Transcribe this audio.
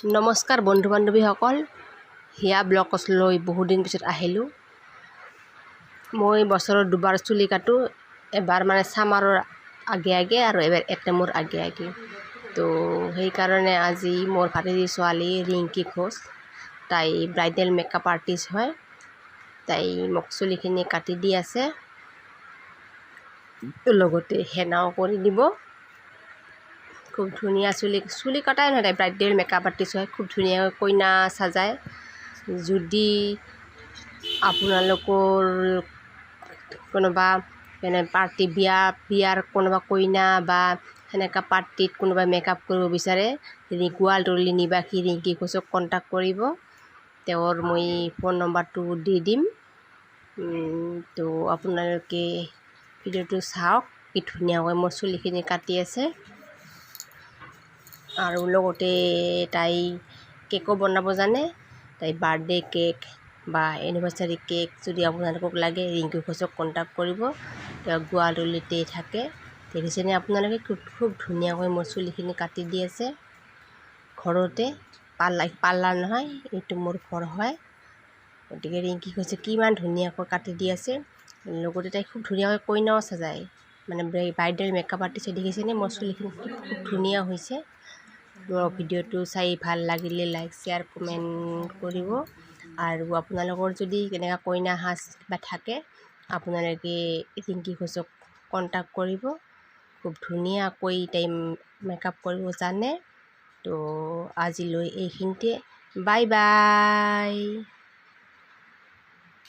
নমস্কাৰ বন্ধু বান্ধৱীসকল, হিয়া ব্লগছলৈ বহুদিন পিছত আহিলোঁ। মই বছৰত দুবাৰ চুলি কাটো, এবাৰ মানে ছামাৰৰ আগে আগে আৰু এবাৰ এটেমৰ আগে আগে। তো সেইকাৰণে আজি মোৰ ভাতিজী ছোৱালী ৰিংকি ঘোষ, তাই ব্ৰাইডেল মেকআপ আৰ্টিষ্ট হয়। তাই মোক চুলিখিনি কাটি দি আছে, লগতে হেনাও কৰি দিব। খুব ধুনীয়া চুলি কটাই নহয়, তাই ব্ৰাইডেল মেকআপ আৰ্টিষ্ট হয়। খুব ধুনীয়াকৈ কইনা সাজায়। যদি আপোনালোকৰ কোনোবা পাৰ্টি বিয়াৰ কোনোবা কইনা বা সেনেকুৱা পাৰ্টিত কোনোবা মেকআপ কৰিব বিচাৰে, গোৱালটৰলী নিবাসী ৰিংকি ঘোষক কণ্টেক্ট কৰিব। তেওঁৰ মই ফোন নম্বৰটো দি দিম। তো আপোনালোকে ভিডিঅ'টো চাওক, কি ধুনীয়াকৈ মোৰ চুলিখিনি কাটি আছে। আৰু লগতে তাই কেকো বনাব জানে। তাই বাৰ্থডে কেক বা এনিভাৰ্চাৰী কেক যদি আপোনালোকক লাগে, ৰিংকি ঘোষক কণ্টেক্ট কৰিব। তেওঁ গোৱালটৰলীতে থাকে। দেখিছেনে আপোনালোকে খুব ধুনীয়াকৈ মোৰ চুলিখিনি কাটি দি আছে ঘৰতে। পাৰ্লাৰ নহয়, এইটো মোৰ ঘৰ হয়। গতিকে ৰিংকি ঘোষে কিমান ধুনীয়াকৈ কাটি দি আছে। লগতে তাই খুব ধুনীয়াকৈ কইনাও সাজায়, মানে ব্ৰাইডেল মেকআপ আৰ্টিষ্ট। দেখিছেনে মোৰ চুলিখিনি খুব ধুনীয়া হৈছে। ভিডিঅ'টো চাই ভাল লাগিলে লাইক শ্বেয়াৰ কমেণ্ট কৰিব। আৰু আপোনালোকৰ যদি কেনেকুৱা কইনা সাজ কিবা থাকে, আপোনালোকে ৰিংকি ঘোষক কণ্টেক্ট কৰিব। খুব ধুনীয়াকৈ তাই মেকআপ কৰিব জানে। তো আজিলৈ এইখিনিতে, বাই বাই।